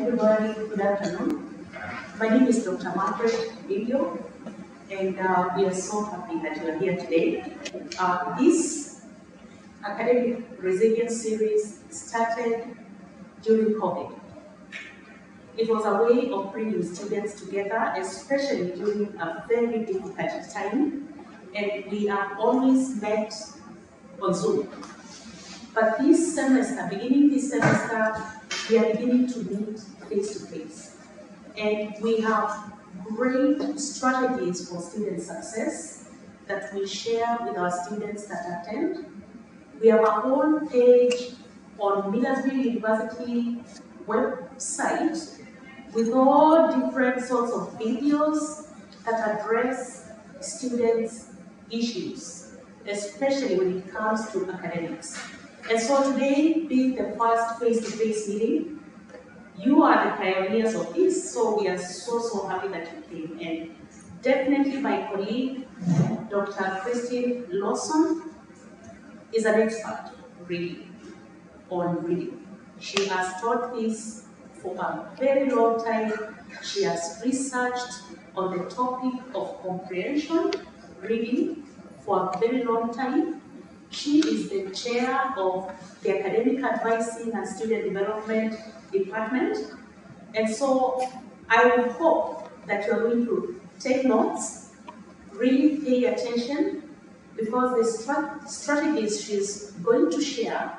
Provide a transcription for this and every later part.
everybody, good afternoon. My name is Dr. Margaret Video, and we are so happy that you are here today. This academic resilience series started during COVID. It was a way of bringing students together, especially during a very difficult time, and we have always met on Zoom. But this semester, beginning this semester, we are beginning to meet face-to-face. And we have great strategies for student success that we share with our students that attend. We have a whole page on Millersville University website with all different sorts of videos that address students' issues, especially when it comes to academics. And so today, being the first face-to-face meeting, you are the pioneers of this, so we are so happy that you came. And definitely my colleague, Dr. Christine Lawson, is an expert really on reading. She has taught this for a very long time. She has researched on the topic of comprehension, reading, for a very long time. She is the chair of the Academic Advising and Student Development Department. And so I would hope that you are going to take notes, really pay attention, because the strategies she's going to share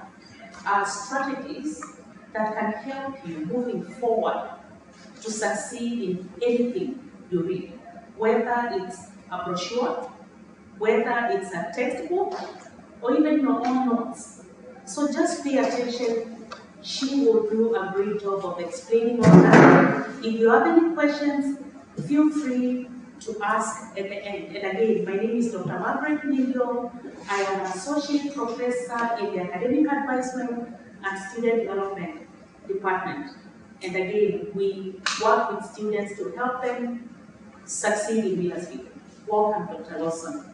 are strategies that can help you moving forward to succeed in anything you read, whether it's a brochure, whether it's a textbook, or even your own notes. So just pay attention. She will do a great job of explaining all that. If you have any questions, feel free to ask at the end. And again, my name is Dr. Margaret Nilio. I am Associate Professor in the Academic Advisement and Student Development Department. And again, we work with students to help them succeed in Millersville. Welcome, Dr. Lawson.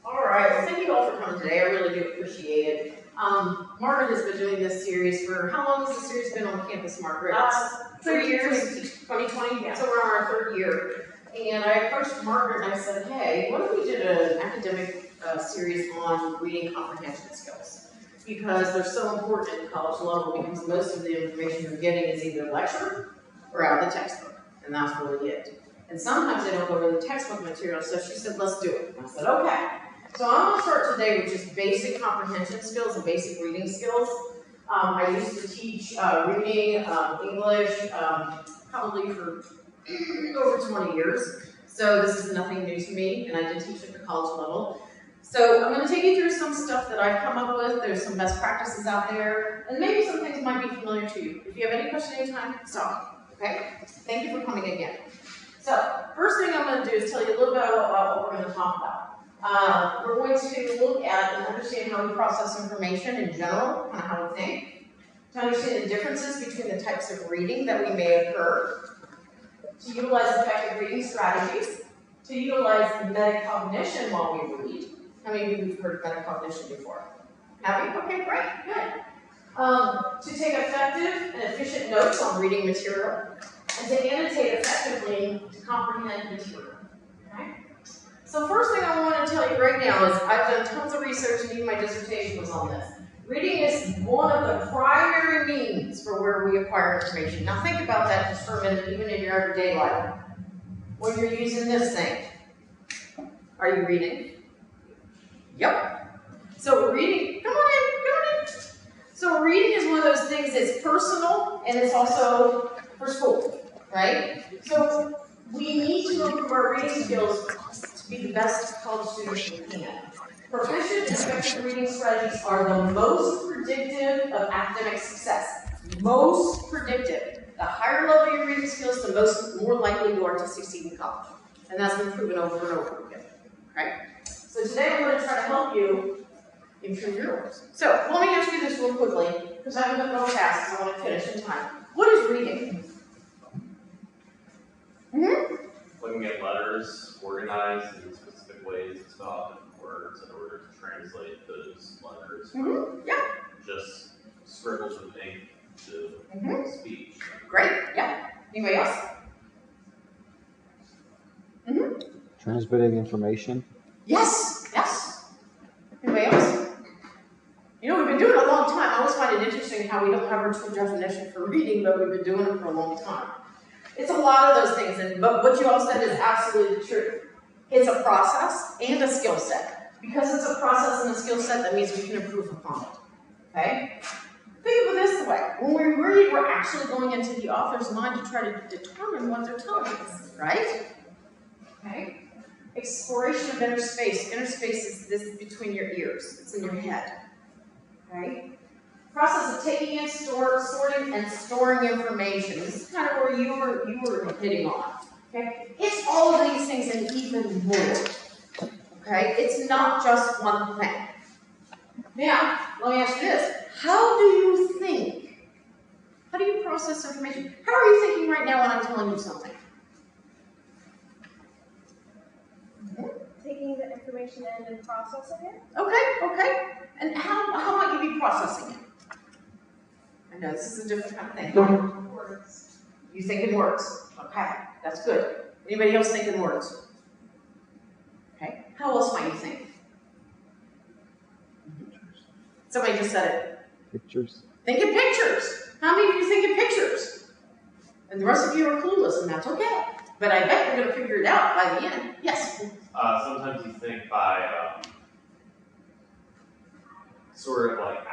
All right, well, thank you all for coming today. I really do appreciate it. Margaret has been doing this series for, how long has this series been on campus, Margaret? 3 years, 2020, yeah. So we're on our third year. And I approached Margaret and I said, hey, what if we did an academic series on reading comprehension skills? Because they're so important at the college level, because most of the information you're getting is either lecture or out of the textbook. And that's really it. And sometimes they don't go over the textbook material, so she said, let's do it. And I said, okay. So I'm going to start today with just basic comprehension skills and basic reading skills. I used to teach reading, English, probably for over 20 years. So this is nothing new to me, and I did teach at the college level. So I'm going to take you through some stuff that I've come up with. There's some best practices out there, and maybe some things might be familiar to you. If you have any questions anytime, stop. Okay? Thank you for coming again. So first thing I'm going to do is tell you a little bit about what we're going to talk about. We're going to look at and understand how we process information in general, kind of how we think, to understand the differences between the types of reading that we may occur, to utilize effective reading strategies, to utilize metacognition while we read. How many of you have heard of metacognition before? Have you? Okay, great, good. To take effective and efficient notes on reading material, and to annotate effectively to comprehend material. Okay? So first thing I want to tell you right now is I've done tons of research, and even my dissertation was on this. Reading is one of the primary means for where we acquire information. Now think about that just for a minute, even in your everyday life. When you're using this thing, are you reading? Yep. So reading, come on in. So reading is one of those things that's personal, and it's also for school, right? So we need to improve our reading skills to be the best college students we can. Proficient and effective reading strategies are the most predictive of academic success. Most predictive. The higher level your reading skills, the more likely you are to succeed in college. And that's been proven over and over again. Okay? So today I'm going to try to help you improve yours. So let me ask you this real quickly, because I haven't done real fast, because I want to finish in time. What is reading? Looking at letters organized in specific ways to spell out different words in order to translate those letters from Yeah. just scribbles with ink to speech. Great, yeah. Anybody else? Transmitting information. Yes, yes. Anybody else? You know, we've been doing it a long time. I always find it interesting how we don't have a true definition for reading, but we've been doing it for a long time. It's a lot of those things, but what you all said is absolutely true. It's a process and a skill set. Because it's a process and a skill set, that means we can improve upon it. Okay? Think of it this way. When we read, we're actually going into the author's mind to try to determine what they're telling us, right? Okay? Exploration of inner space. Inner space is this between your ears. It's in your head. Okay? Process of taking in, sorting, and storing information. This is kind of where you were hitting on. Okay? It's all of these things and even more. Okay? It's not just one thing. Now, let me ask you this. How do you think? How do you process information? How are you thinking right now when I'm telling you something? Taking the information in and processing it. Okay. And how might you be processing it? I know this is a different kind of thing. Words. You think in words. Okay, that's good. Anybody else think in words? Okay. How else might you think? Somebody just said it. Pictures. Think in pictures. How many of you think in pictures? And the rest of you are clueless, and that's okay. But I bet you're going to figure it out by the end. Yes? Sometimes you think by sort of like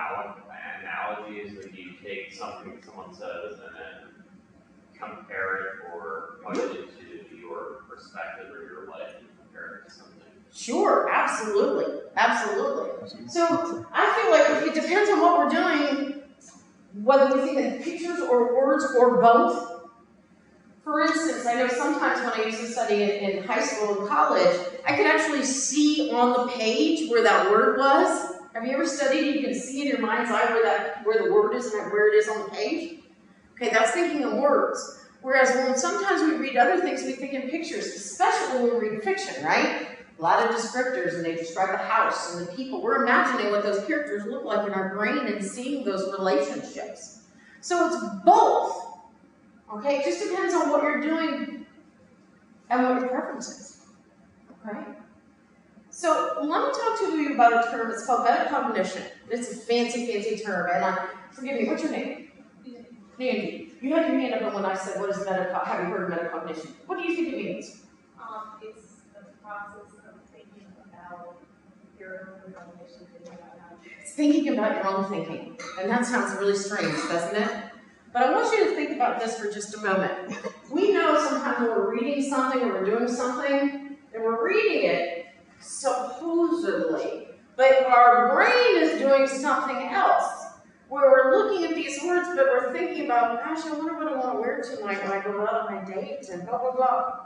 analogies, like you take something that someone says and then compare it or put it into your perspective or your life and compare it to something. Sure, absolutely. So I feel like it depends on what we're doing, whether we think in pictures or words or both. For instance, I know sometimes when I used to study in high school and college, I could actually see on the page where that word was. Have you ever studied? You can see in your mind's eye where the word is and where it is on the page. Okay, that's thinking in words. Whereas when sometimes we read other things, we think in pictures, especially when we read fiction, right? A lot of descriptors, and they describe the house and the people. We're imagining what those characters look like in our brain and seeing those relationships. So it's both. Okay, it just depends on what you're doing and what your preference is. Okay? So let me talk to you about a term. It's called metacognition. It's a fancy term. And forgive me, what's your name? Nandy. You had your hand up when I said, "What is metacognition?" Have you heard of metacognition? What do you think it means? It's the process of thinking about your own cognition, It's thinking about your own thinking. And that sounds really strange, doesn't it? But I want you to think about this for just a moment. We know sometimes when we're reading something or we're doing something, and we're reading it supposedly, but our brain is doing something else. Where we're looking at these words, but we're thinking about, gosh, I wonder what I want to wear tonight when I go out on my date, and blah, blah, blah.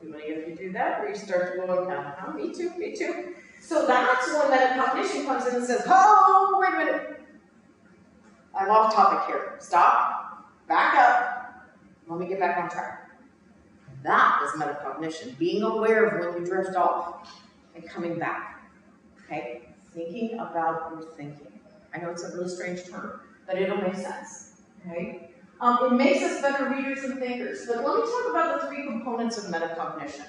Anybody ever do that? Where you start to go, me too. So that's when metacognition comes in and says, oh, wait a minute. I'm off topic here. Stop. Back up. Let me get back on track. That is metacognition. Being aware of when you drift off and coming back. Okay? Thinking about your thinking. I know it's a really strange term, but it'll make sense. Okay? It makes us better readers and thinkers. But let me talk about the three components of metacognition.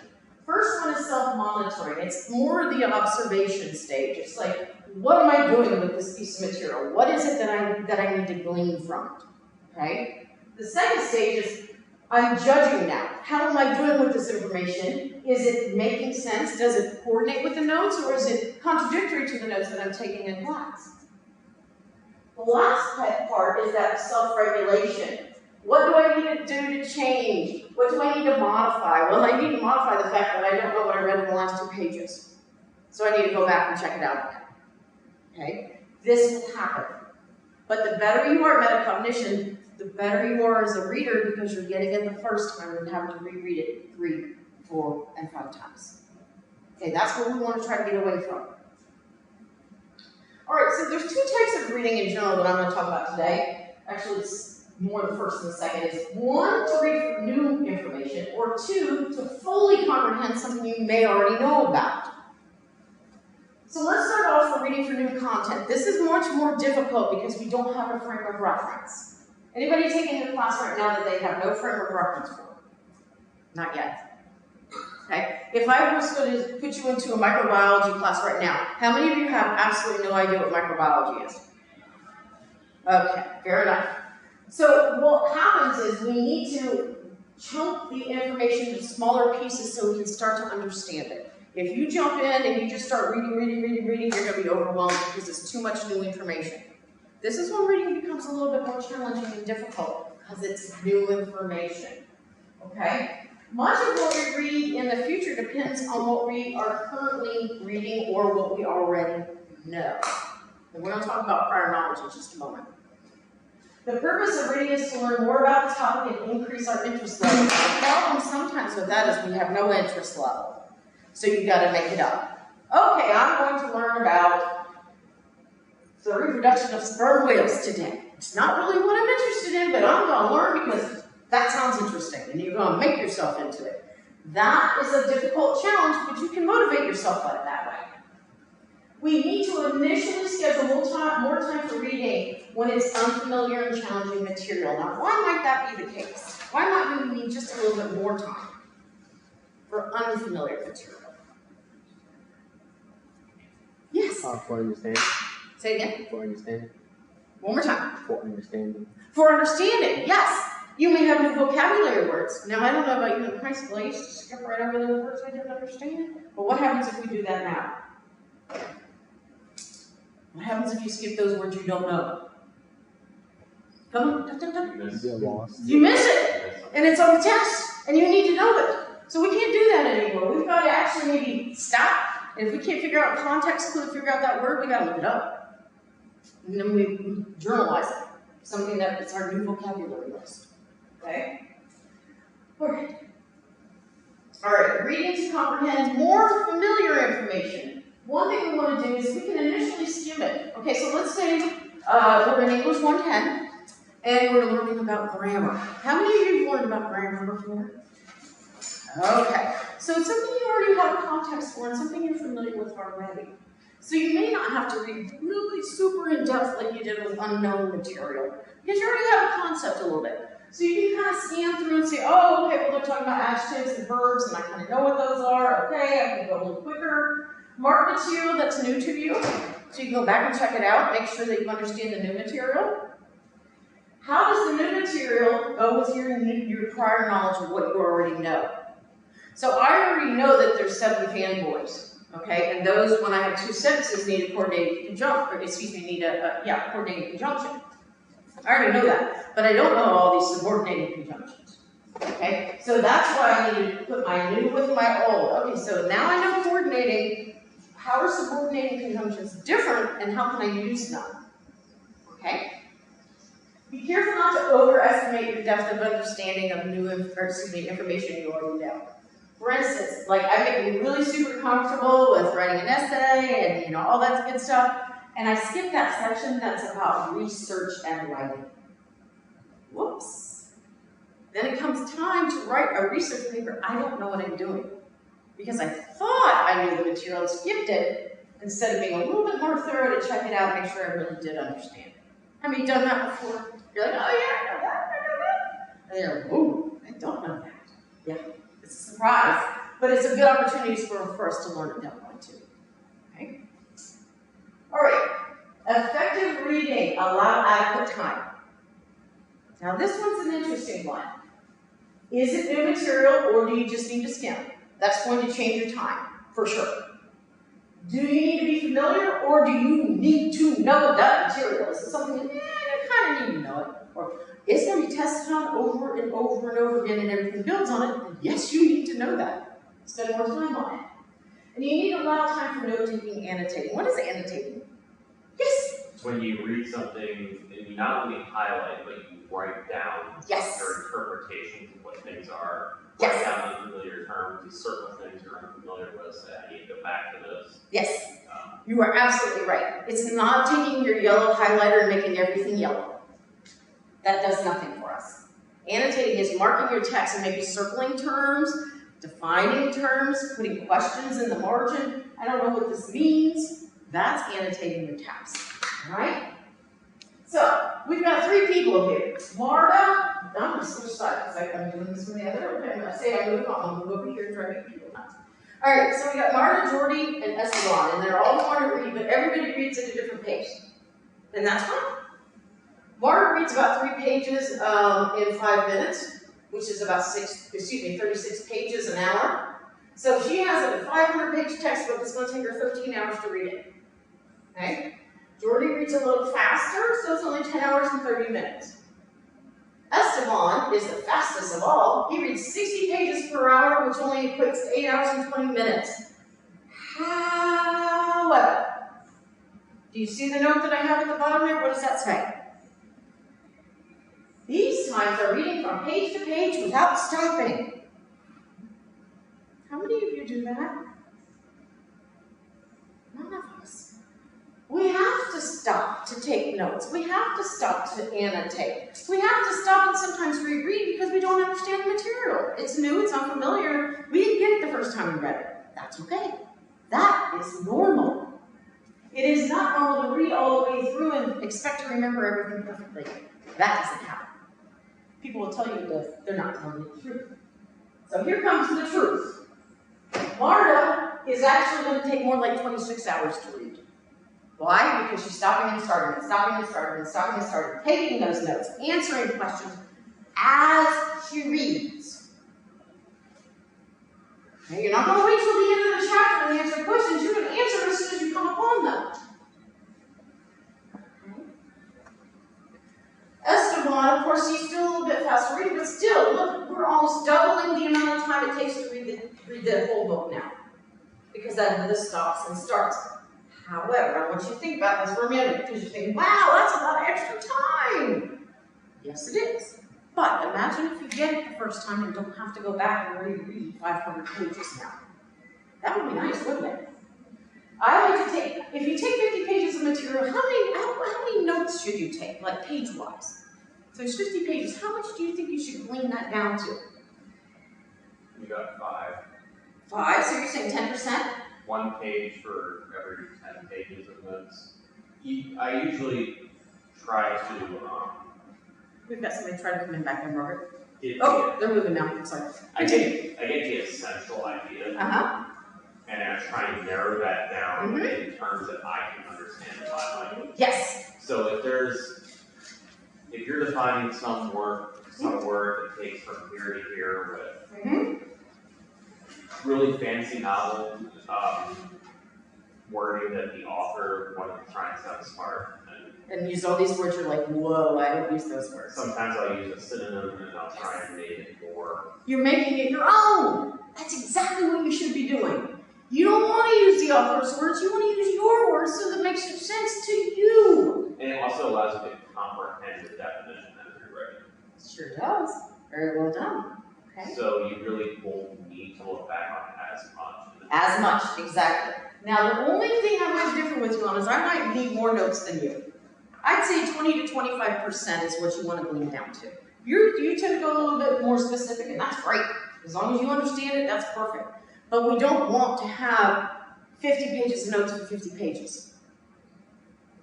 First one is self-monitoring. It's more the observation stage. It's like, what am I doing with this piece of material? What is it that I need to glean from it? Okay? The second stage is, I'm judging now. How am I doing with this information? Is it making sense? Does it coordinate with the notes, or is it contradictory to the notes that I'm taking in class? The last part is that self-regulation. What do I need to do to change? What do I need to modify? Well, I need to modify the fact that I don't know what I read in the last 2 pages. So I need to go back and check it out again. Okay? This will happen. But the better you are at metacognition, the better you are as a reader, because you're getting it the first time and having to reread it 3, 4, and 5 times. Okay, that's what we want to try to get away from. All right, so there's 2 types of reading in general that I'm going to talk about today. Actually, it's more the first and the second. Is 1, to read for new information, or 2, to fully comprehend something you may already know about. So let's start off for reading reading for new content. This is much more difficult because we don't have a frame of reference. Anybody taking a class right now that they have no frame of reference for? Not yet. Okay? If I was going to put you into a microbiology class right now, how many of you have absolutely no idea what microbiology is? Okay, fair enough. So what happens is we need to chunk the information into smaller pieces so we can start to understand it. If you jump in and you just start reading, you're going to be overwhelmed because it's too much new information. This is when reading becomes a little bit more challenging and difficult because it's new information. Okay? Much of what we read in the future depends on what we are currently reading or what we already know. And we're going to talk about prior knowledge in just a moment. The purpose of reading is to learn more about the topic and increase our interest level. The problem sometimes with that is we have no interest level. So you've got to make it up. Okay, I'm going to learn about the reproduction of sperm whales today. It's not really what I'm interested in, but I'm going to learn because that sounds interesting, and you're going to make yourself into it. That is a difficult challenge, but you can motivate yourself by it that way. We need to initially schedule more time for reading when it's unfamiliar and challenging material. Now, why might that be the case? Why might we need just a little bit more time for unfamiliar material? Yes? For understanding. Say again? For understanding. One more time. For understanding. For understanding, yes. You may have new vocabulary words. Now, I don't know about you in high school. I used to skip right over those words I didn't understand. But what happens if we do that now? What happens if you skip those words you don't know? Come on. Dun, dun, dun. You're lost. You miss it. And it's on the test. And you need to know it. So we can't do that anymore. We've got to actually maybe stop. And if we can't figure out context clue to figure out that word, we got to look it up. And then we journalize it. Something that's our new vocabulary list. Okay? All right, reading to comprehend more familiar information. One thing we want to do is we can initially skim it. Okay, so let's say we're in English 110, and we're learning about grammar. How many of you have learned about grammar before? Okay, so it's something you already have a context for and something you're familiar with already. So you may not have to read really super in-depth like you did with unknown material, because you already have a concept a little bit. So you can kind of scan through and say, oh, okay, well, they're talking about adjectives and verbs, and I kind of know what those are. Okay, I can go a little quicker. Mark material that's new to you, so you can go back and check it out, make sure that you understand the new material. How does the new material go with your prior knowledge of what you already know? So I already know that there's 7 fanboys, okay? And those, when I have 2 sentences, need a coordinated conjunction, coordinated conjunction. I already know that, but I don't know all these subordinated conjunctions, okay? So that's why I need to put my new with my old. Okay, so now I know coordinating. How are subordinating conjunctions different, and how can I use them? Okay? Be careful not to overestimate your depth of understanding of information you already know. For instance, like I may be really super comfortable with writing an essay and all that good stuff, and I skip that section that's about research and writing. Whoops. Then it comes time to write a research paper. I don't know what I'm doing because I thought I knew the material and skipped it instead of being a little bit more thorough to check it out and make sure I really did understand it. Have you done that before? You're like, oh yeah, I know that, I know that. And you're like, oh, I don't know that. Yeah, it's a surprise, but it's a good opportunity for us to learn it that way too. Okay? All right, effective reading, allow adequate time. Now this one's an interesting one. Is it new material or do you just need to skim? That's going to change your time, for sure. Do you need to be familiar or do you need to know that material? Is it something that, you kind of need to know it? Or is it going to be tested on over and over and over again and everything builds on it? Yes, you need to know that. Spend more time on it. And you need to allow time for note-taking, annotating. What is annotating? Yes? It's when you read something and you not only highlight, but you write down Yes. your interpretations of what things are. Yes. Write down unfamiliar terms, you circle things you're unfamiliar with, say, I need to go back to this. Yes. You are absolutely right. It's not taking your yellow highlighter and making everything yellow. That does nothing for us. Annotating is marking your text and maybe circling terms, defining terms, putting questions in the margin. I don't know what this means. That's annotating your task, all right? So, we've got 3 people here. Marta, I'm just going to start because I'm doing this from the other. Okay, I say I move on. I'm going to move over here and try to get people nuts. All right, so we got Marta, Jordy, and Esteban, and they're all going to read, but everybody reads at a different pace. And that's fine. Marta reads about 3 pages in 5 minutes, which is about 36 pages an hour. So if she has a 500-page textbook, it's going to take her 13 hours to read it. Okay? Jordy reads a little faster, so it's only 10 hours and 30 minutes. Esteban is the fastest of all. He reads 60 pages per hour, which only equates to 8 hours and 20 minutes. However, do you see the note that I have at the bottom there? What does that say? These times are reading from page to page without stopping. How many of you do that? None of us. We have to stop to take notes. We have to stop to annotate. We have to stop and sometimes reread because we don't understand the material. It's new, it's unfamiliar. We didn't get it the first time we read it. That's okay. That is normal. It is not normal to read all the way through and expect to remember everything perfectly. That doesn't happen. People will tell you that they're not telling you the truth. So here comes the truth. Marta is actually going to take more like 26 hours to read. Why? Because she's stopping and starting and stopping and starting and stopping and starting, taking those notes, answering questions as she reads. Okay, you're not going to wait till the end of the chapter to answer questions. You're going to answer them as soon as you come upon them. Okay. Esteban, of course, he's still a little bit faster reading, but still, look, we're almost doubling the amount of time it takes to read the whole book now. Because then this stops and starts. However, I want you to think about this for a minute, because you think, wow, that's a lot of extra time. Yes, it is. But imagine if you get it the first time and don't have to go back and reread 500 pages now. That would be nice, wouldn't it? I like to take, if you take 50 pages of material, how many notes should you take, like page-wise? So there's 50 pages. How much do you think you should glean that down to? You got 5. 5? So you're saying 10%? 1 page for every 10 pages of notes. I usually try to We've got somebody trying to come in back there, Margaret. get They're moving now. I'm sorry. I get the essential idea, Uh-huh. and I try and narrow that down in terms that I can understand in my language. Yes. So if you're defining some word that takes from here to here with really fancy novel wording that the author wanted to try and sound smart. And use all these words, you're like, whoa, I don't use those words. Sometimes I'll use a synonym and I'll try and make it more. You're making it your own. That's exactly what you should be doing. You don't want to use the author's words, you want to use your words so that it makes sense to you. And it also allows you to comprehend the definition as you're writing. Sure does. Very well done. Okay. So you really won't need to look back on it as much. As much, exactly. Now, the only thing I might differ with you on is I might need more notes than you. I'd say 20 to 25% is what you want to glean down to. You tend to go a little bit more specific, and that's great. As long as you understand it, that's perfect. But we don't want to have 50 pages of notes for 50 pages.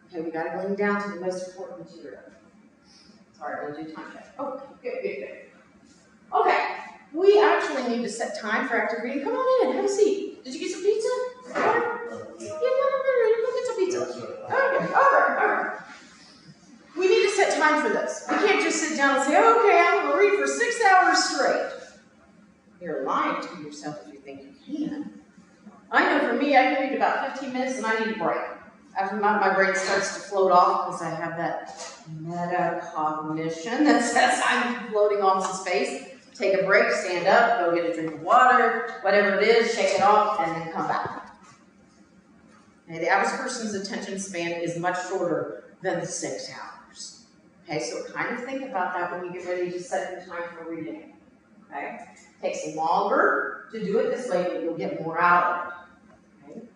Okay, we got to glean down to the most important material. Sorry, I'm going to do time check. Oh, good. Okay, we actually need to set time for active reading. Come on in, have a seat. Did you get some pizza? Yeah, go get some pizza. Okay, all right. We need to set time for this. We can't just sit down and say, okay, I'm going to read for 6 hours straight. You're lying to yourself if you think you can. I know for me, I can read about 15 minutes and I need a break. After my brain starts to float off because I have that metacognition that says I'm floating off in space. Take a break, stand up, go get a drink of water, whatever it is, shake it off, and then come back. Okay, the average person's attention span is much shorter than the 6 hours. Okay, so kind of think about that when you get ready to set your time for reading. Okay, it takes longer to do it this way, but you'll get more out of it.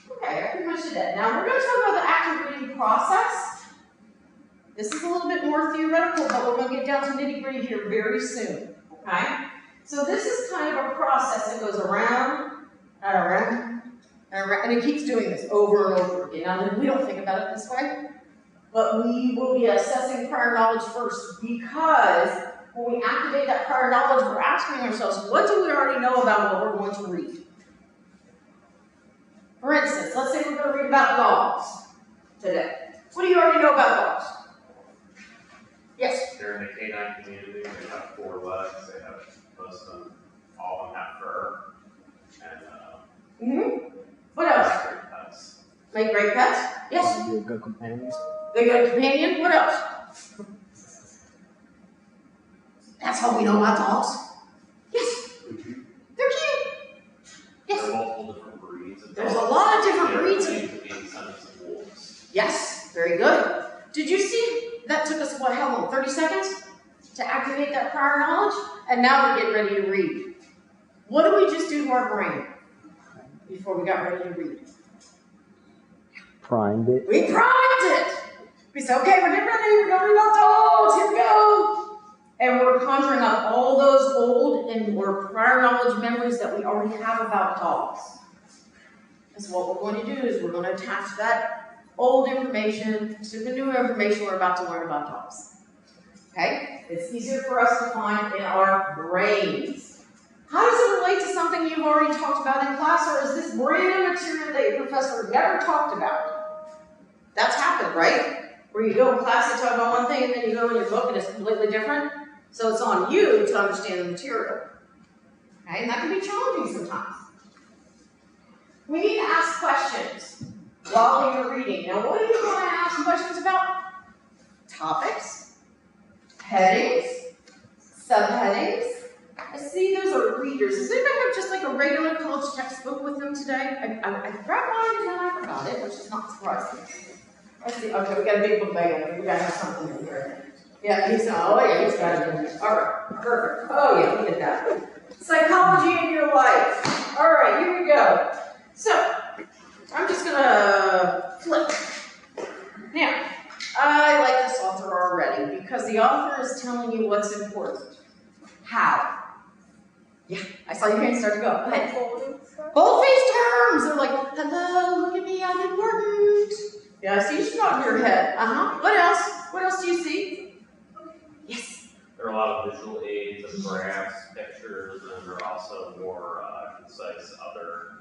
Okay, I pretty much did that. Now we're going to talk about the active reading process. This is a little bit more theoretical, but we're going to get down to nitty-gritty here very soon. Okay, so this is kind of a process that goes around and And it keeps doing this over and over again. Now, we don't think about it this way, but we will be assessing prior knowledge first, because when we activate that prior knowledge, we're asking ourselves, what do we already know about what we're going to read? For instance, let's say we're going to read about dogs today. What do you already know about dogs? Yes? They're in the canine community, they have 4 legs, they have most of them, all of them have fur, and What else? great pets. Make great pets? Yes. Be a good companion. They're good companion. What else? That's all we know about dogs. Yes. They're cute. Yes. There are multiple different breeds of There's a dogs. lot of different They breeds. range between sons and wolves. Yes. Very good. Did you see? That took us, what, how long? 30 seconds to activate that prior knowledge? And now we're getting ready to read. What did we just do to our brain before we got ready to read? Primed it. We primed it. We said, okay, we're getting ready. We're going to read about dogs. Here we go. And we're conjuring up all those old and or prior knowledge memories that we already have about dogs. Because what we're going to do is we're going to attach that old information to the new information we're about to learn about dogs. Okay? It's easier for us to find in our brains. How does it relate to something you've already talked about in class, or is this brand new material that your professor never talked about? That's happened, right? Where you go in class and talk about one thing, and then you go in your book and it's completely different. So it's on you to understand the material. Okay? And that can be challenging sometimes. We need to ask questions while you're reading. Now, what do you want to ask questions about? Topics, headings, subheadings. I see those are readers. Does anybody have just like a regular college textbook with them today? I grabbed mine and then I forgot it, which is not surprising. I see. Okay, we got a big book bag. We gotta have something in here. Yeah, he's got it in there. All right, perfect. Oh yeah, look at that. Psychology in your life. All right, here we go. So, I'm just gonna flip. Now, I like this author already because the author is telling you what's important. How? Yeah, I saw your hand start to go. Go ahead. Bold-faced terms. They're like, hello, look at me, I'm important. Yeah, I see you nodding your head. What else? What else do you see? Yes. There are a lot of visual aids and graphs, pictures, and there are also more concise other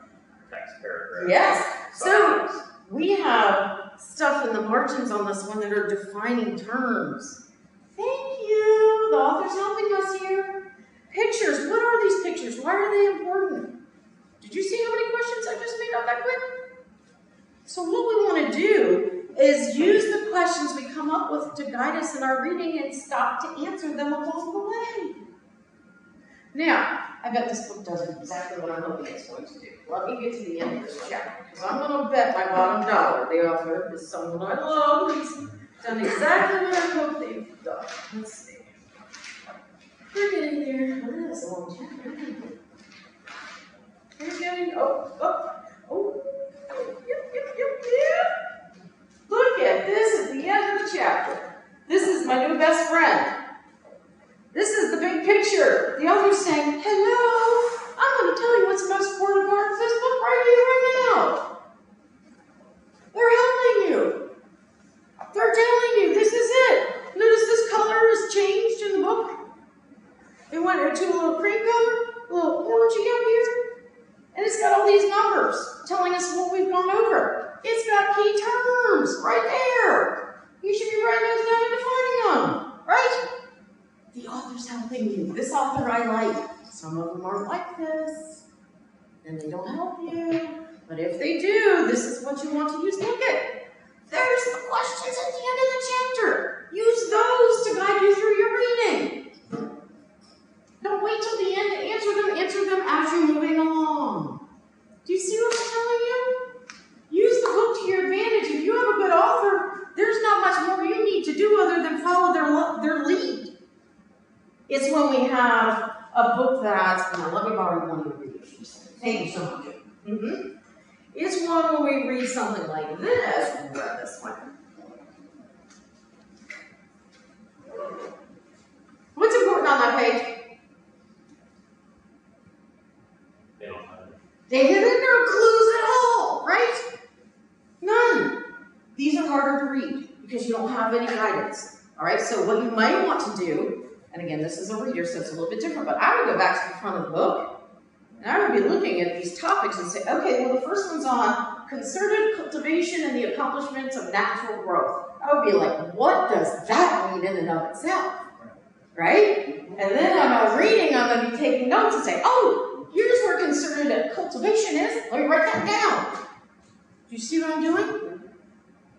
text paragraphs. Yes. So we have stuff in the margins on this one that are defining terms. Thank you. The author's helping us here. Pictures. What are these pictures? Why are they important? Did you see how many questions I just made up that quick? So what we want to do is use the questions we come up with to guide us in our reading and stop to answer them along the way. Now, I bet this book does exactly what I'm hoping it's going to do. Let me get to the end of this chapter, because I'm going to bet my bottom dollar the author is someone I love who's done exactly what I hope they've done. Let's see. We're getting there. Oh, that's a long chapter. We're getting, yep. Look at this at the end of the chapter. This is my new best friend. This is the big picture. The author's saying, hello, I'm going to tell you what's the most important part of this book right here, right now. They're helping you. They're telling you this is it. Notice this color is changed in the book. It went to a little cream color, a little orangey up here. And it's got all these numbers telling us what we've gone over. It's got key terms right there. You should be writing those down and defining them, right? The author's helping you. This author I like. Some of them aren't like this, and they don't help you. But if they do, this is what you want to use. Look at, there's the questions at the end of the chapter. Use those to guide you through your reading. Don't wait till the end to answer them. Answer them as you're moving along. Do you see what I'm telling you? Use the book to your advantage. If you have a good author, there's not much more you need to do other than follow their lead. It's when we have a book that's, now let me borrow one of your readers. Thank you so much. It's one when we read something like this. We'll grab this one. What's important on that page? They don't have it. There are no clues at all. don't have any guidance. All right, so what you might want to do, and again, this is a reader, so it's a little bit different, but I would go back to the front of the book, and I would be looking at these topics and say, okay, well, the first one's on concerted cultivation and the accomplishments of natural growth. I would be like, what does that mean in and of itself? Right? And then when I'm reading, I'm going to be taking notes and say, oh, here's where concerted cultivation is. Let me write that down. Do you see what I'm doing?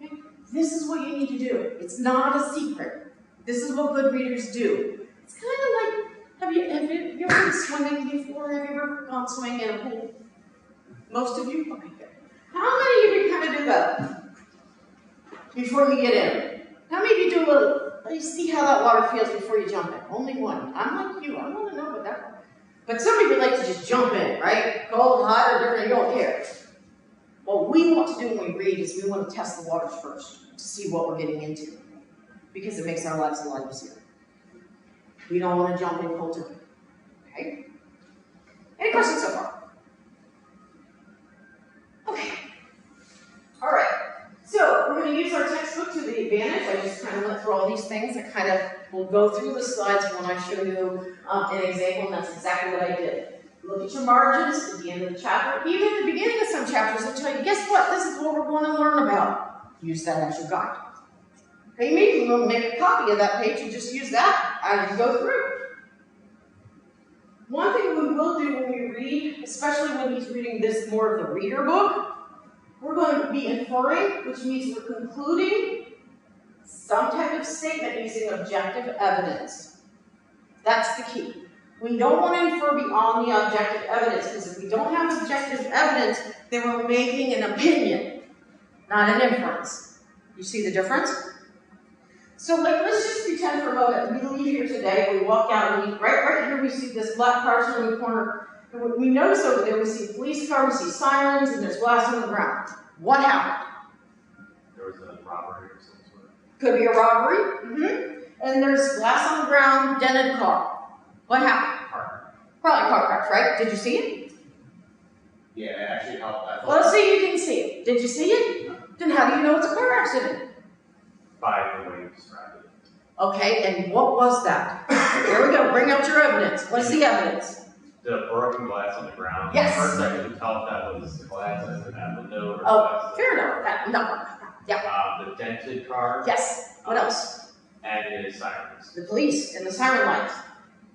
Okay. This is what you need to do. It's not a secret. This is what good readers do. It's kind of like, have you ever been swimming before? Have you ever gone swimming in a pool? Most of you? Okay, good. How many of you kind of do that before you get in? How many of you do a little, let me see how that water feels before you jump in? Only one. I'm like you. I want to know what that one. But some of you like to just jump in, right? Cold, hot, or different, you don't care. What we want to do when we read is we want to test the waters first to see what we're getting into, because it makes our lives a lot easier. We don't want to jump in cold turkey. Okay? Any questions so far? Okay. All right. So we're going to use our textbook to the advantage. I just kind of went through all these things. I kind of will go through the slides when I show you an example, and that's exactly what I did. Look at your margins at the end of the chapter. Even at the beginning of some chapters, they'll tell you, guess what? This is what we're going to learn about. Use that as your guide. Okay, maybe we'll make a copy of that page and just use that as you go through. One thing we will do when we read, especially when he's reading this more of the reader book, we're going to be inferring, which means we're concluding some type of statement using objective evidence. That's the key. We don't want to infer beyond the objective evidence, because if we don't have objective evidence, then we're making an opinion, not an inference. You see the difference? So let's just pretend for a moment we leave here today, we walk out, and right here we see this black car in the corner. And we notice over there, we see a police car, we see sirens, and there's glass on the ground. What happened? There was a robbery or some sort. Could be a robbery. And there's glass on the ground, dented car. What happened? Car. Probably car crash, right? Did you see it? Yeah, it actually helped. Well, let's say you didn't see it. Did you see it? Then how do you know it's a car accident? By the way you described it. Okay, and what was that? There we go. Bring out your evidence. What's the evidence? The broken glass on the ground. Yes. First, I couldn't tell if that was glass in that window or Oh, fair enough. No. Yeah. The dented car. Yes. What else? And the sirens. The police and the siren lights.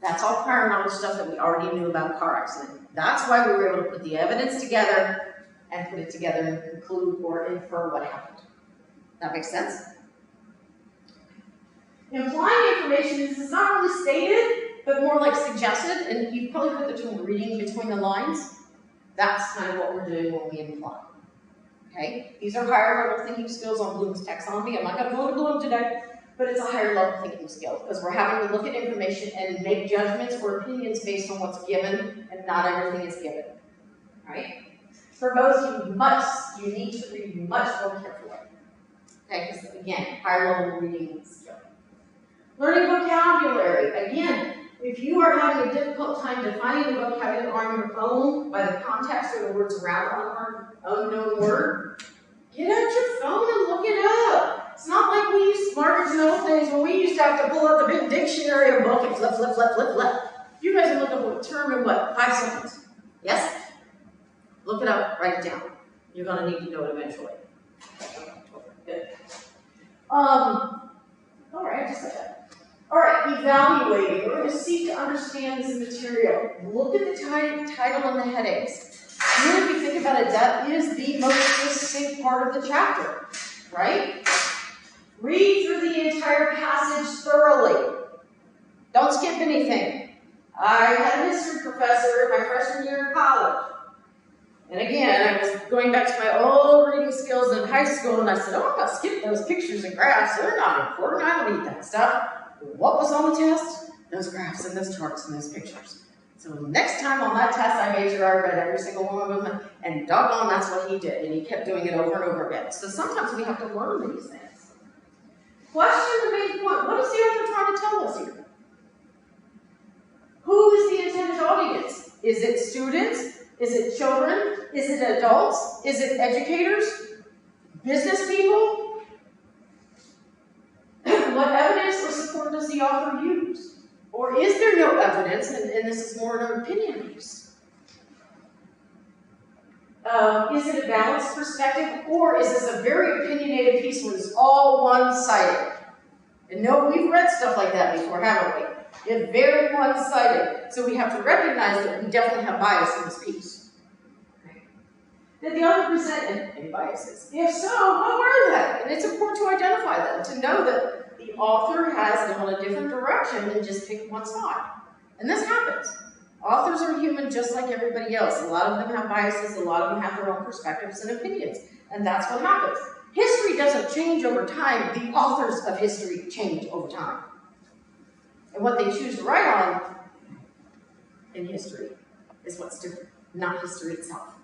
That's all prior knowledge stuff that we already knew about a car accident. That's why we were able to put the evidence together and put it together and conclude or infer what happened. That makes sense? Implying information, this is not really stated, but more like suggested, and you probably put the term reading between the lines. That's kind of what we're doing when we imply. Okay? These are higher level thinking skills on Bloom's taxonomy. I'm not going to go to Bloom today, but it's a higher level thinking skill, because we're having to look at information and make judgments or opinions based on what's given, and not everything is given. Right? For both, you need to read much more carefully. Okay? Because again, higher level reading skill. Learning vocabulary. Again, if you are having a difficult time defining the vocabulary on your own by the context or the words around an unknown word, get out your phone and look it up. It's not like we used markers in the old days when we used to have to pull out the big dictionary or book and flip. You guys are looking for a term in what, 5 seconds? Yes? Look it up, write it down. You're going to need to know it eventually. Good. All right, just like that. All right, evaluating. We're going to seek to understand this material. Look at the title and the headings. Really, if you think about it, that is the most succinct part of the chapter, right? Read through the entire passage thoroughly. Don't skip anything. I had a history professor my freshman year in college. And again, I was going back to my old reading skills in high school, and I said, oh, I'm going to skip those pictures and graphs. They're not important. I don't need that stuff. What was on the test? Those graphs and those charts and those pictures. So next time on that test, I made sure I read every single one of them, and doggone, that's what he did. And he kept doing it over and over again. So sometimes we have to learn these things. Question the main point. What is the author trying to tell us here? Who is the intended audience? Is it students? Is it children? Is it adults? Is it educators? Business people? what evidence or support does the author use? Or is there no evidence, and this is more an opinion piece? Is it a balanced perspective, or is this a very opinionated piece where it's all one-sided? And no, we've read stuff like that before, haven't we? It's very one-sided. So we have to recognize that we definitely have bias in this piece. Okay. Did the author present any biases? If so, what were they? And it's important to identify them, to know that the author has gone a different direction than just pick one side. And this happens. Authors are human just like everybody else. A lot of them have biases, a lot of them have their own perspectives and opinions. And that's what happens. History doesn't change over time. The authors of history change over time. And what they choose to write on in history is what's different, not history itself.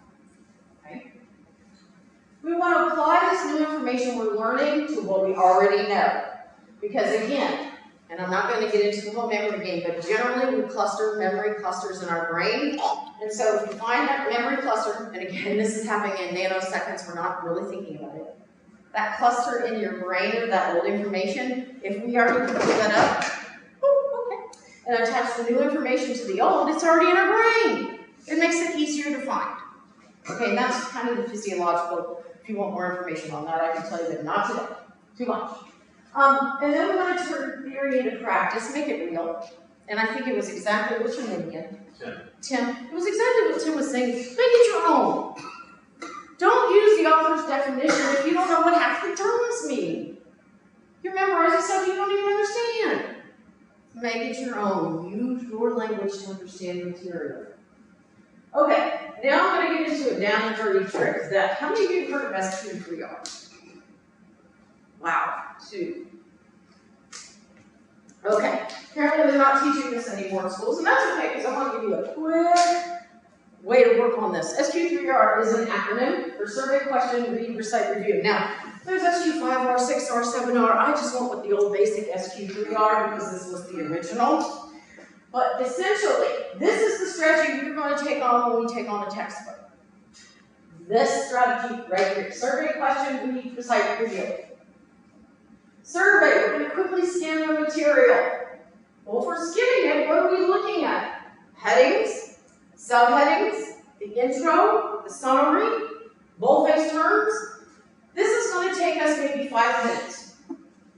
Okay? We want to apply this new information we're learning to what we already know. Because again, and I'm not going to get into the whole memory game, but generally we cluster memory clusters in our brain. And so if you find that memory cluster, and again, this is happening in nanoseconds, we're not really thinking about it. That cluster in your brain of that old information, if we already can pull that up, and attach the new information to the old, it's already in our brain. It makes it easier to find. Okay, and that's kind of the physiological. If you want more information on that, I can tell you that not today. Too much. And then we want to turn theory into practice, make it real. And I think it was exactly, what's your name again? Tim. It was exactly what Tim was saying. Make it your own. Don't use the author's definition if you don't know what half the terms mean. You're memorizing stuff you don't even understand. Make it your own. Use your language to understand material. Okay, now I'm going to get into a down and dirty trick. How many of you have heard of SQ and 3R? Wow, 2. Okay, apparently they're not teaching this anymore in schools, and that's okay, because I want to give you a quick way to work on this. SQ3R is an acronym for survey, question, read, recite, review. Now, there's SQ5R, 6R, 7R. I just went with the old basic SQ3R because this was the original. But essentially, this is the strategy you're going to take on when we take on a textbook. This strategy right here. Survey, question, read, recite, review. Survey, we're going to quickly scan the material. Well, if we're skimming it, what are we looking at? Headings, subheadings, the intro, the summary, boldface terms. This is going to take us maybe 5 minutes.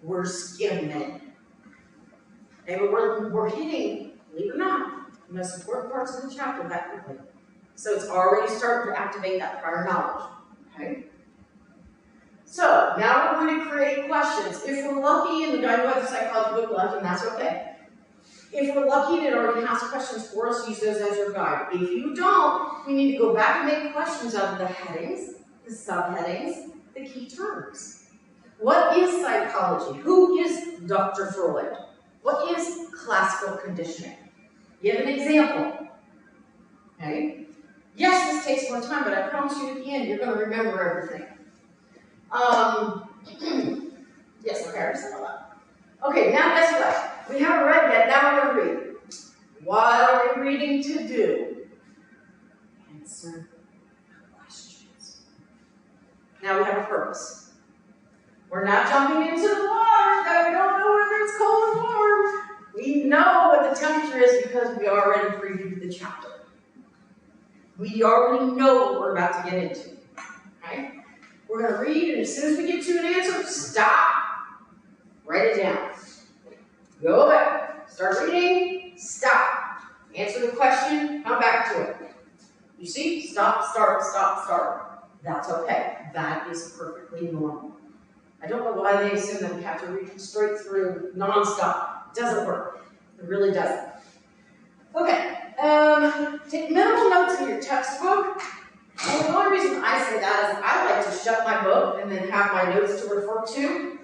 We're skimming. Okay, but we're hitting, believe it or not, the most important parts of the chapter that quickly. So it's already starting to activate that prior knowledge. Okay? So, now we're going to create questions. If we're lucky and the guy who has the psychology book left, and that's okay. If we're lucky and it already has questions for us, use those as your guide. If you don't, we need to go back and make questions out of the headings, the subheadings, the key terms. What is psychology? Who is Dr. Freud? What is classical conditioning? Give an example. Okay? Yes, this takes more time, but I promise you at the end, you're going to remember everything. Yes, okay, I understand all that. Okay, now guess what? We haven't read yet, now we're going to read. What are we reading to do? Answer questions. Now we have a purpose. We're not jumping into the water that we don't know whether it's cold or warm. We know what the temperature is because we already previewed the chapter. We already know what we're about to get into. Okay? We're going to read, and as soon as we get to an answer, stop. Write it down. Go back. Start reading. Stop. Answer the question. Come back to it. You see? Stop, start, stop, start. That's okay. That is perfectly normal. I don't know why they assume that we have to read straight through nonstop. It doesn't work. It really doesn't. Okay. Take minimal notes in your textbook. And the only reason I say that is I like to shut my book and then have my notes to refer to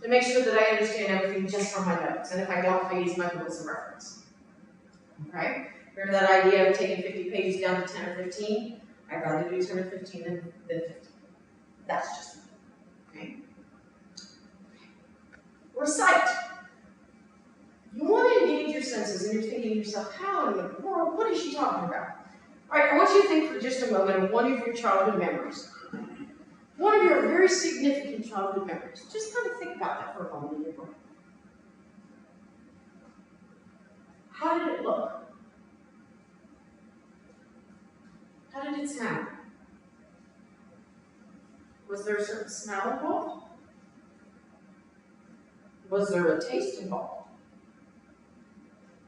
make sure that I understand everything just from my notes. And if I don't, I use my book as a reference. Okay? Remember that idea of taking 50 pages down to 10 or 15? I'd rather do 10 or 15 than 50. That's just me. Okay? Recite. You want to engage your senses, and you're thinking to yourself, how in the world, what is she talking about? All right, I want you to think for just a moment of one of your childhood memories. One of your very significant childhood memories. Just kind of think about that for a moment in your brain. How did it look? How did it sound? Was there a certain smell involved? Was there a taste involved?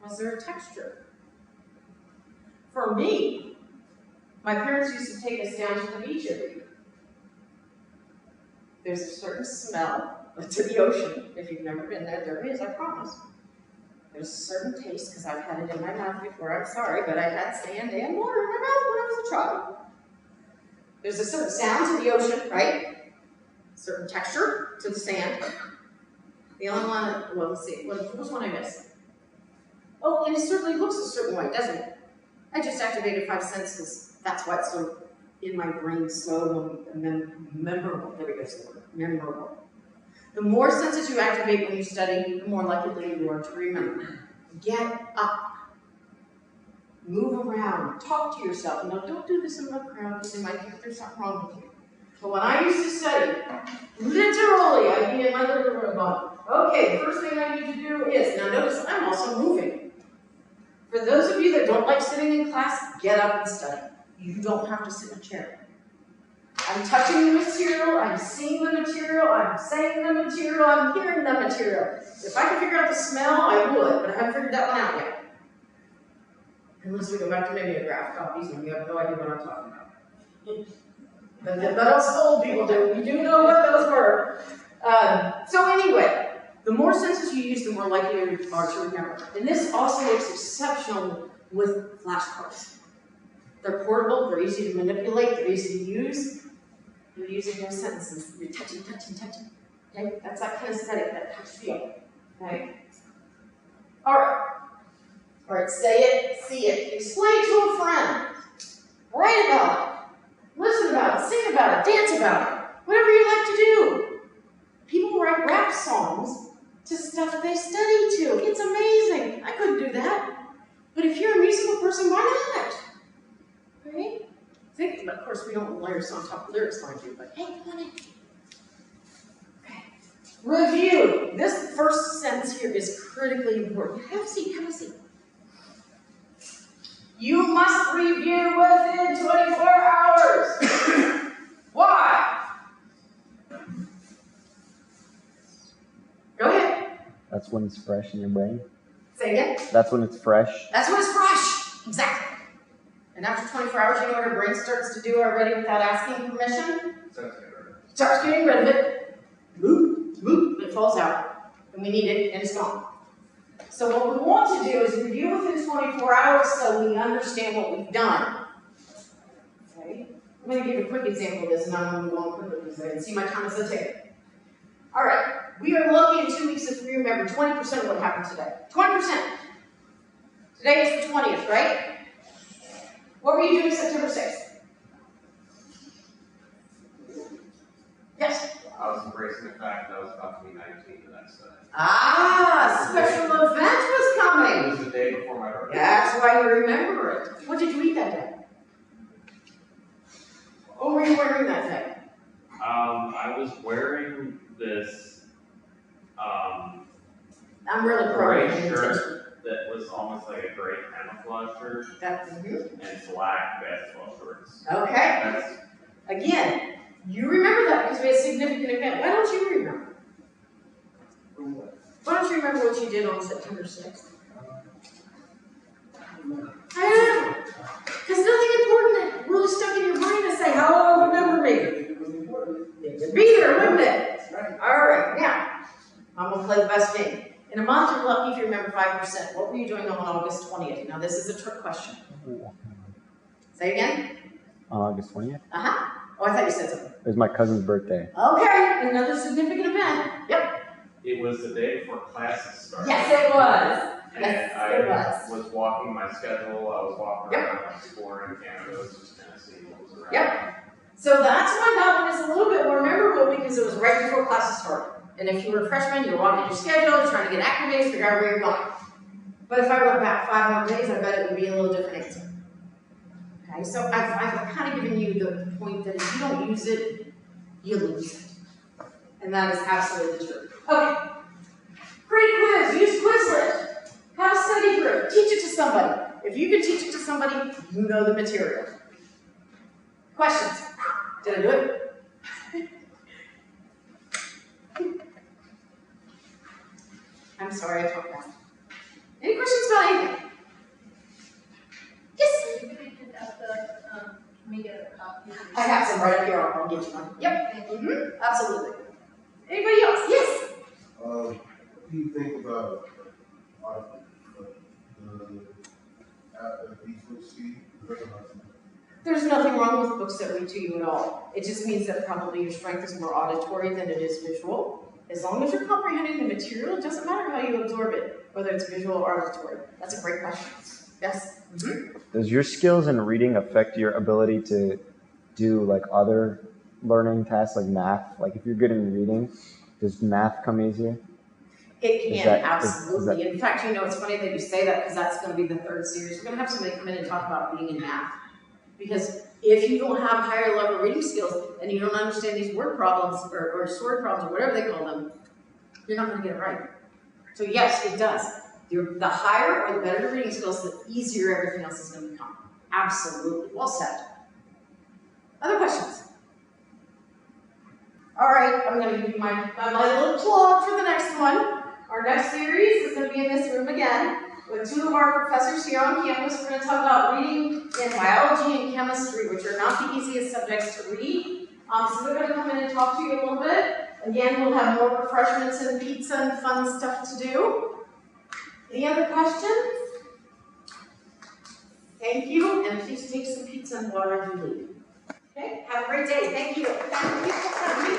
Was there a texture? For me, my parents used to take us down to the beach every year. There's a certain smell to the ocean. If you've never been there, there is, I promise. There's a certain taste, because I've had it in my mouth before, I'm sorry, but I had sand and water in my mouth when I was a child. There's a certain sound to the ocean, right? A certain texture to the sand. The only one, well, let's see, which one I missed? Oh, and it certainly looks a certain way, doesn't it? I just activated 5 senses. That's why it's so in my brain, so memorable. There we go, the word, memorable. The more senses you activate when you study, the more likely you are to remember. Get up. Move around. Talk to yourself. Now, don't do this in the crowd because they might think there's something wrong with you. But when I used to study, literally, I'd be in my living room going, okay, the first thing I need to do is, now notice I'm also moving. For those of you that don't like sitting in class, get up and study. You don't have to sit in a chair. I'm touching the material, I'm seeing the material, I'm saying the material, I'm hearing the material. If I could figure out the smell, I would, but I haven't figured that one out yet. Unless we go back to mimeograph copies and you have no idea what I'm talking about. But those old people do. We do know what those were. So anyway, the more senses you use, the more likely you are to remember. And this also looks exceptional with flashcards. They're portable, they're easy to manipulate, they're easy to use. You're using those sentences. You're touching, touching, touching. Okay? That's that kinesthetic, that touch feel. Okay? Alright. Alright, say it, see it. Explain it to a friend. Write about it. Listen about it. Sing about it. Dance about it. Whatever you like to do. People write rap songs to stuff they study to. It's amazing. I couldn't do that. But if you're a musical person, why not? Right? Think, of course, we don't layer on top of lyrics, mind you, but hey, come on in. Okay. Review. This first sentence here is critically important. Have a seat, have a seat. You must review within 24 hours. Why? Go ahead. That's when it's fresh in your brain. Say again. That's when it's fresh. That's when it's fresh. Exactly. And after 24 hours, you know what our brain starts to do already without asking permission? Starts getting rid of it. Boop, boop, it falls out. And we need it, and it's gone. So what we want to do is review within 24 hours so we understand what we've done. Okay? I'm going to give you a quick example of this, and I'm going to move on quickly because I can see my time is a tick. All right. We are looking at 2 weeks if we remember 20% of what happened today. 20%. Today is the 20th, right? What were you doing September 6th? Yes? I was embracing the fact that I was about to be 19 the next day. Ah, special event was It coming. was the day before my birthday. That's why you remember it. What did you eat that day? What were you wearing that day? I was wearing this I'm really gray proud of you. shirt that was almost like a gray camouflage shirt and black basketball shorts. Okay. That's Again, you remember that because we had a significant event. Why don't you remember? Why don't you remember what you did on September 6th? I don't know. Because nothing important really stuck in your brain to say, how will I remember me? It would be there, wouldn't it? All right, now, I'm going to play the best game. In a month, you're lucky if you remember 5%. What were you doing on August 20th? Now, this is a trick question. Say again? On August 20th? Uh-huh. Oh, I thought you said something. It was my cousin's birthday. Okay, another significant event. Yep. It was the day before classes started. Yes, it was. And Yes, it was. was walking my schedule. I was walking around exploring Canada. I was just kind of seeing what was around. Yep. So that's why that one is a little bit more memorable because it was right before classes started. And if you were a freshman, you're walking your schedule, trying to get acclimated, figure out where you're going. But if I went back 5 more days, I bet it would be a little different answer. Okay, so I've kind of given you the point that if you don't use it, you lose it. And that is absolutely true. Okay. Great quiz. Use Quizlet. Have a study group. Teach it to somebody. If you can teach it to somebody, you know the material. Questions? Did I do it? I'm sorry, I talked fast. Any questions about anything? Yes? You could pick up the, make a copy. I have some right up here. I'll get you one. Yep. Mm-hmm. Absolutely. Anybody else? Yes? What do you think about these books to you? There's nothing wrong with books that read to you at all. It just means that probably your strength is more auditory than it is visual. As long as you're comprehending the material, it doesn't matter how you absorb it, whether it's visual or auditory. That's a great question. Yes? Mm-hmm. Does your skills in reading affect your ability to do like other learning tasks like math? Like if you're good in reading, does math come easier? It can, that- absolutely. In fact, you know, it's funny that you say that because that's going to be the third series. We're going to have somebody come in and talk about reading in math. Because if you don't have higher level reading skills and you don't understand these word problems or story problems or whatever they call them, you're not going to get it right. So yes, it does. The higher or the better your reading skills, the easier everything else is going to become. Absolutely. Well said. Other questions? All right, I'm going to give you my little plug for the next one. Our next series is going to be in this room again with two of our professors here on campus. We're going to talk about reading in biology and chemistry, which are not the easiest subjects to read. So they're going to come in and talk to you a little bit. Again, we'll have more refreshments and pizza and fun stuff to do. Any other questions? Thank you, and please take some pizza and water as you leave. Okay, have a great day. Thank you.